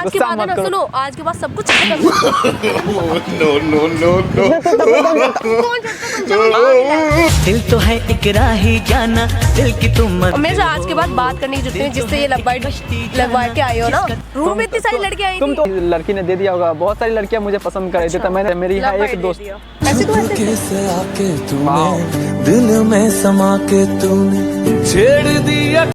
आज के बाद ना सुनो, आज के बाद सब कुछ खत्म। नो दिल तो है एक राही जाना, दिल की तुम मेरे से आज के बाद बात करने की जरूरत नहीं, जिससे ये लगवा के आए हो ना। रूम में इतनी सारी लड़कियां आई तुम तो लड़की ने दे दिया होगा, बहुत सारी लड़कियां मुझे पसंद कर रही थी, तो मैंने मेरी यहाँ एक दोस्त ऐसे तो ऐसे आके तूने दिल में समा के तूने छेड़ दिया।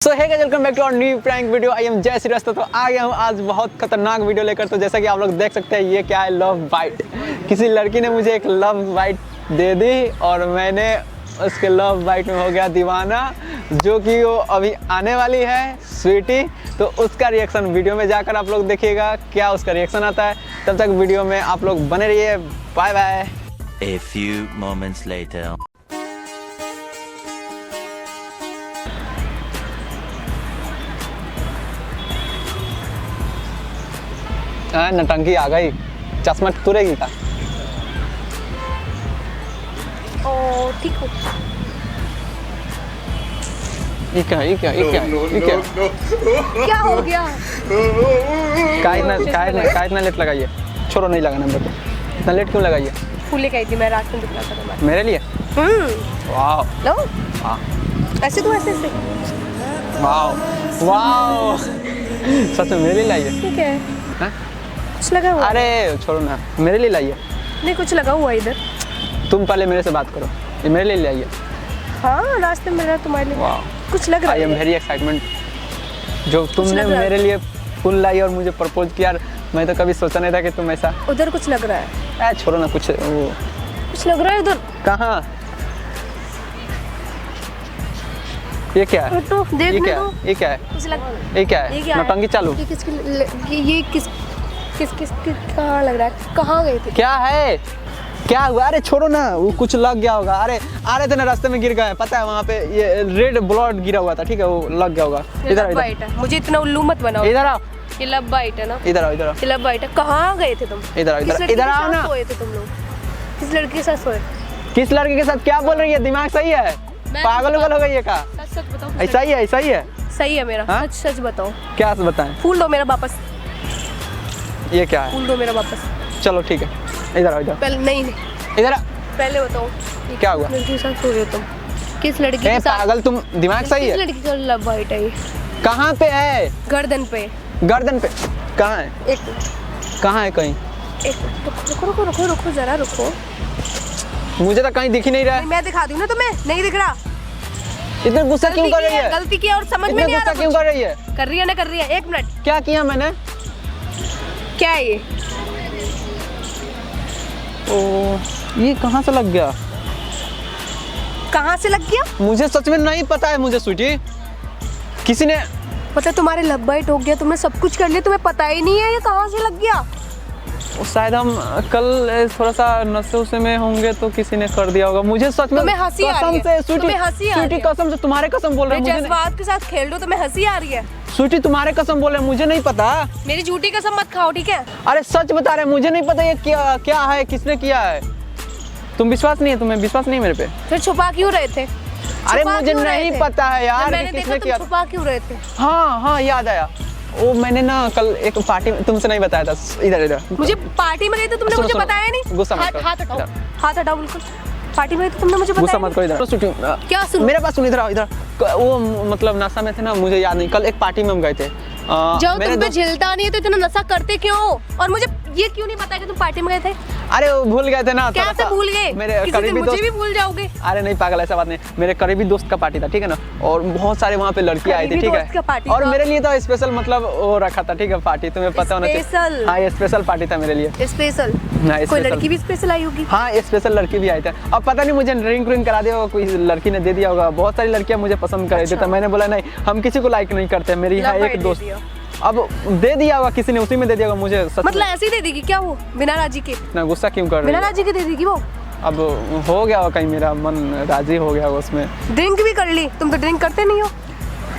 So hey guys, welcome back to our new prank video. I am Jay Shrivastava. तो आ गया हूँ आज बहुत खतरनाक वीडियो लेकर। तो जैसा कि आप लोग देख सकते हैं, ये क्या है, लव बाइट। किसी लड़की ने मुझे एक लव बाइट दे दी और मैंने उसके लव बाइट में हो गया दीवाना, जो कि वो अभी आने वाली है, स्वीटी। तो उसका रिएक्शन वीडियो में जाकर आप लोग देखिएगा, क्या उसका रिएक्शन आता है। तब तक वीडियो में आप लोग बने रहिए। Bye bye. A few moments later. नटंकी आ गई, चश्मा तुरेगी का। ओ ठीक हो। ये क्या क्या हो गया? का इतना लेट लगाइए। छोड़ो, नहीं लगाना नंबर पे। इतना लेट क्यों लगाइए? फूल लेके आई थी मैं, रात में दिखला था तुम्हारे। मेरे लिए? वाह लो वाह ऐसे तो ऐसे वाह वाह, सच में मेरे लिए लाइए। ठीक है। हाँ? कुछ लगा हुआ? अरे छोड़ो ना, मेरे लिए लाइए। नहीं, कुछ लगा हुआ इधर। तुम पहले मेरे से बात करो, ये मेरे लिए लाइए। हाँ, रास्ते में मिल रहा तुम्हारे लिए। वाह, कुछ लग रहा आई एम वेरी एक्साइटमेंट। जो तुमने मेरे लिए फूल लाई और मुझे प्रपोज किया, मैं तो कभी सोचा नहीं था कि तुम ऐसा। उधर कुछ लग रहा है। छोड़ो ना, कुछ वो कुछ लग रहा है उधर। कहाँ? ये क्या है? तो देख ये ले क्या तो। है? ये क्या है? कुछ लग ये क्या है? नौटंकी चालू। ये किस कहाँ लग रहा है? कहाँ गए थे? क्या है? क्या हुआ? अरे छोड़ो ना, वो कुछ लग गया होगा। अरे आ रहे थे ना, रास्ते में गिर गए। पता है वहाँ पे ये रेड ब्लड गिरा हुआ था, ठीक है, वो लग गया होगा। इधर इधर मुझे इतना उल्लू मत बनाओ। इधर आओ। ये लब बाइट है ना? इधर आओ, इधर आओ। ये लब बाइट है। कहाँ गए थे तुम? इधर आओ, इधर आओ ना। सोए थे तुम लोग? किस लड़की के साथ सोए? किस लड़के के साथ? क्या बोल रही है? दिमाग सही है? पागल उगल हो गई है का? सच बताओ। ऐसा ही है, ऐसा ही है। सही है मेरा। हाँ? सच बताओ। क्या बताएं? फूल दो मेरा वापस। ये क्या है? फूल दो मेरा वापस। चलो ठीक है, इधर आओ, इधर पहले नहीं, इधर आ। पहले बताओ क्या हुआ? लड़की के साथ सो रहे हो तुम? किस लड़की के साथ? पागल, तुम दिमाग सही है? किस लड़की का लब बाइट है? कहाँ पे है? गर्दन पे। गर्दन पे? कहाँ है? एक कहाँ है? कहीं? रुको जरा रुको। मुझे तो कहीं दिख ही नहीं रहा है। मैं दिखा दूँ ना तुम्हें? नहीं दिख रहा। इतना गुस्सा क्यों कर रही है? गलती की और समझ में इतना नहीं आ गुस्सा रहा। क्यों कर रही है? कर रही है ना, कर रही है। एक मिनट। क्या किया मैंने? क्या है ये? ओ, ये कहाँ से लग गया? कहाँ से लग गया? मुझे सच में नहीं पता है। मुझे स्वीटी, किसी ने मतलब तुम्हारे लब बाइट हो गया, तुमने सब कुछ कर लिया, तुम्हें पता ही नहीं है ये कहाँ से लग गया? शायद हम कल थोड़ा सा नशे उसे में होंगे तो किसी ने कर दिया होगा। मुझे सच में तुम्हें हंसी आ रही है? कसम से स्वीटी, तुम्हें हंसी आ रही स्वीटी है? कसम से, तुम्हारे कसम बोल रहे हैं। मुझे जज्बात के साथ खेल रहे हो, तुम्हें हंसी आ रही है? स्वीटी तुम्हारे कसम बोल रहे हैं, मुझे नहीं पता। मेरी झूठी कसम मत खाओ, ठीक है? अरे सच बता रहे हैं, मुझे नहीं पता ये क्या है, किसने किया है। तुम विश्वास नहीं है? तुम्हें विश्वास नहीं मेरे पे? फिर छुपा क्यों रहे थे? अरे मुझे नहीं पता है यार कि किसने किया। छुपा क्यों रहे थे? हाँ, याद आया। वो मैंने ना कल एक पार्टी में तुमसे नहीं बताया था। इधर मुझे पार्टी में गए थे, तुमने मुझे बताया नहीं। गुस्सा मत करो। हाथ हटाओ, हाथ हटाओ बिल्कुल। पार्टी में गए थे, तुमने मुझे बताया। गुस्सा मत करो। इधर क्या सुन? मेरे पास सुन, इधर आओ, इधर। वो मतलब नशा में थे ना, मुझे याद नहीं। कल एक पार्टी में हम गए थे। जब तुम पे झेलता नहीं है तो इतना नशा करते क्यों? और मुझे ये क्यों नहीं पता कि तुम पार्टी में गए थे? अरे वो भूल गए थे ना। कैसे भूल गए? मेरे किसी दिन करीबी मुझे दोस्त। भी भूल जाओगे? अरे नहीं पागल, ऐसा बात नहीं। मेरे करीबी दोस्त का पार्टी था, ठीक है ना, और बहुत सारे वहाँ पे लड़की आई थी, ठीक है। और मेरे लिए तो स्पेशल मतलब वो रखा था, ठीक है, पार्टी। तुम्हें पता होना चाहिए। हाँ, ये स्पेशल पार्टी था मेरे लिए। स्पेशल? कोई लड़की भी स्पेशल आई होगी? हाँ, स्पेशल लड़की भी आई थी। अब पता नहीं मुझे ड्रिंक करा दिया होगा, कोई लड़की ने दे दिया होगा। बहुत सारी लड़कियां मुझे पसंद कर रही थी, तो मैंने बोला नहीं, हम किसी को लाइक नहीं करते। मेरी यहाँ एक दोस्त अब दे दिया होगा किसी ने, उसी में दे दिया होगा मुझे। मतलब ऐसे ही दे देगी क्या वो, बिना राजी के? इतना गुस्सा क्यों कर रही है? बिना राजी के दे देगी वो? अब हो गया होगा, कहीं मेरा मन राजी हो गया होगा उसमें। ड्रिंक भी कर ली? तुम तो ड्रिंक करते नहीं हो।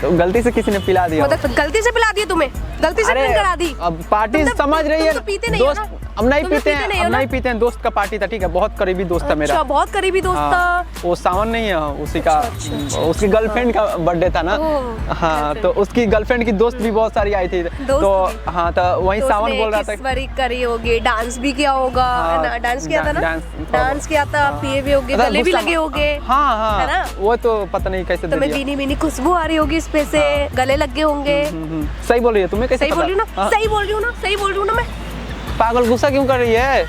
तो गलती से किसी ने पिला दिया। मतलब गलती से पिला दिया तुम्हें? गलती से ड्रिंक करा दी? अब पार्टी समझ रही है। तुम तो पीते नहीं हो ना? अब नहीं तुम भी पीते हैं, नहीं अब हो ना? नहीं पीते हैं। दोस्त का पार्टी था, ठीक है, बहुत करीबी दोस्त था मेरा। अच्छा, बहुत करीबी दोस्त हाँ, था। वो सावन नहीं है, उसी का उसकी गर्लफ्रेंड का बर्थडे था ना। ओह, हाँ, तो उसकी गर्लफ्रेंड की दोस्त भी बहुत सारी आई थी, तो हाँ, तो वही तो सावन उसने बोल रहा था। किस बारी करी होगी, डांस भी किया होगा, है ना? डांस किया था ना? डांस किया था, पिए भी होगे, गले भी लगे होगे। हाँ हाँ, है ना? वो तो पता नहीं कैसे दे तुम्हें दिया। बीनी बीनी खुशबू आ रही होगी इस पे से, गले लगे होंगे। सही बोल रही है, तुम्हें कैसे सही पता? बोल रही हूँ ना? हाँ, सही बोल रही हूँ ना? सही बोल रही हूँ ना मैं? पागल, गुस्सा क्यों कर रही है?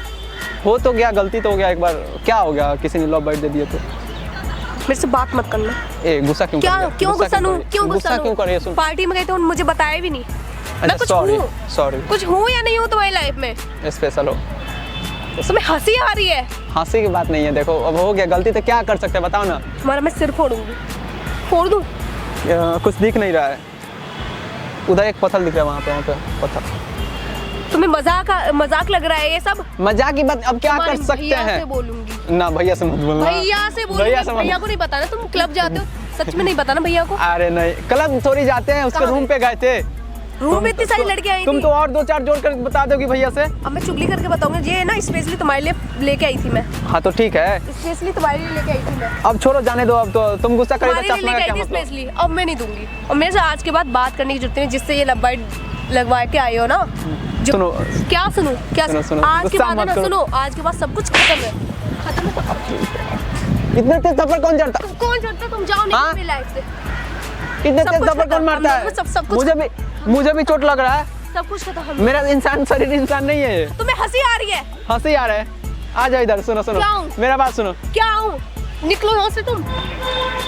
हो तो गया, गलती तो हो गया, एक बार क्या हो गया, किसी ने लव बाइट दे दिया तो। मेरे से बात मत करना। ए, गुस्सा क्यों क्या कर रही है? क्यों गुस्सा लूं? क्यों गुस्सा क्यों कर रही है? सुन, पार्टी में गए थे, मुझे बताया भी नहीं। मैं अच्छा, कुछ सॉरी हूँ, सॉरी, कुछ हूँ या नहीं हूँ तुम्हारी लाइफ में? स्पेशल हो। तुम्हें हंसी आ रही है? हंसी की बात नहीं है, देखो अब हो गया, गलती तो क्या कर सकते हैं बताओ ना। तुम्हारा मैं सिर फोड़ूंगी, फोड़ दूँ? कुछ दिख नहीं रहा है, उधर एक पत्थर दिख रहा है, वहाँ पे पत्थर। तुम्हें मजाक लग रहा है ये सब? मजाक की बात, अब क्या कर तुम्हारे सकते भैया से हैं? बोलूंगी। ना, भैया से मत बोलना। भैया से बोलूंगी। भैया से भैया मत। को नहीं पता ना तुम क्लब जाते हो? सच में नहीं पता ना भैया को? अरे नहीं, क्लब थोड़ी जाते हैं, उसके कहाँ रूम पे गए थे। रूम में इतनी सारी लड़कियां आई तुम थी। तो और दो चार जोड़ कर बता दोगी भैया से। अब मैं चुगली करके बताऊंगी, ये ना स्पेशली तुम्हारे लिए लेके आई थी मैं। हाँ तो ठीक है, स्पेशली तुम्हारे लिए लेके आई थी मैं। अब छोड़ो, जाने दो, अब तो तुम गुस्सा करेगा तुम्हारे लिए चश्मा लेके का आई क्या थी मतलब? स्पेशली, अब मैं नहीं दूंगी। और मेरे से आज के बाद बात करने की जरूरत नहीं, जिससे ये लगवा के आए हो ना। सुनो, क्या सुनो? क्या सुनो, सुनो, आज के गुस्सा बाद है मत ना, करो। सुनो, आज के बाद सब कुछ खत्म है। खत्म है सब कुछ। इतने तेज थप्पड़ कौन जड़ता? कौन चढ़ता? तुम जाओ हाँ? नहीं मेरी लाइफ से। इतने सब तेज कुछ थप्पड़ खत्म, कौन मारता हम है? लोग सब कुछ मुझे भी चोट लग रहा है। सब कुछ खत्म। मेरा इंसान शरीर इंसान नहीं है ये। तुम्हें हंसी आ रही है? हंसी आ रहा है, आ जाओ इधर, सुनो सुनो, क्या हूँ? मेरा बात सुनो। क्या हूँ? निकलो यहाँ से तुम।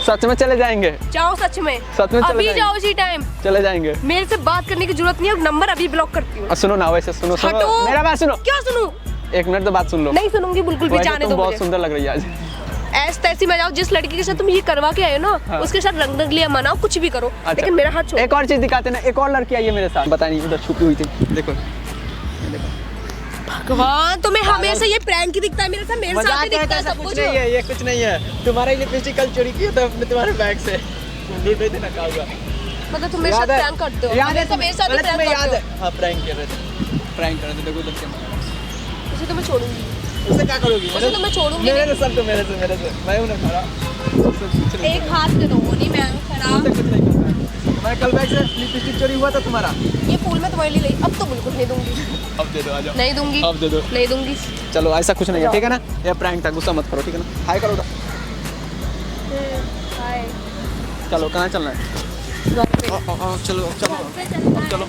सच में चले जाएंगे, जाओ सच में। सच में चले अभी जाएंगे। जाओ इसी टाइम। चले जाएंगे। मेरे से बात करने की जरूरत नहीं है, नंबर अभी ब्लॉक करती हूँ। सुनो ना, वैसे सुनो सुनो, हटो। मेरा बात सुनो। क्या सुनूं? एक मिनट तो बात सुन लो। नहीं सुनूंगी बिल्कुल भी, वैसे जाने तुम दो बहुत मुझे। सुंदर लग रही है आज। ऐस तैसी में जाओ, जिस लड़की के साथ तुम ये करवा के आए हो ना, हाँ। उसके साथ रंग रंगलियां मनाओ, कुछ भी करो, अच्छा। लेकिन मेरा हाथ छोड़ो। एक और चीज दिखाते ना, एक और लड़की आई है मेरे साथ, पता नहीं उधर छुपी हुई थी, देखो। भगवान, तुम्हें हमेशा ये प्रैंक ही दिखता है मेरे साथ, मेरे साथ मजाक ही दिखता है सब कुछ कुछ। नहीं है, ये कुछ नहीं है। तुम्हारे लिपस्टिक कल चोरी किया था अपने तुम्हारे बैग से, ढूंढ रहे थे ना, कहा होगा। मतलब तुम मेरे साथ प्रैंक करते हो? याद है हमेशा मेरे साथ ही तुम्हें? प्रैंक याद करते है? हाँ, प्रैंक कर रहे थे, प्रैंक कर रहे थे, देखो उधर से। हो? उसे तो मैं छोड़ूंगी, उसे क्या करोगी? उसे तो मैं छोड़ूंगी मेरे नहीं। से सब, तो मेरे से मैं हूं ना खड़ा, उससे कुछ नहीं, एक हाथ दे दो, वो नहीं मैं खराब। उससे कुछ नहीं करना है। मैं कल बैग से लिपस्टिक चोरी हुआ था तुम्हारा, ये फूल मैं तुम्हारे लिए लाई, अब तो बिल्कुल नहीं दूंगी। अब दे दो, आ जाओ। नहीं दूंगी, अब दे दो। नहीं दूंगी। चलो, ऐसा कुछ नहीं है, ठीक है ना? ये प्रैंक था, गुस्सा मत करो, ठीक है ना? हाय करो तो। हाय। चलो, कहाँ चलना है? घर पे। चलो चलो, घर पे चलना है। चलो।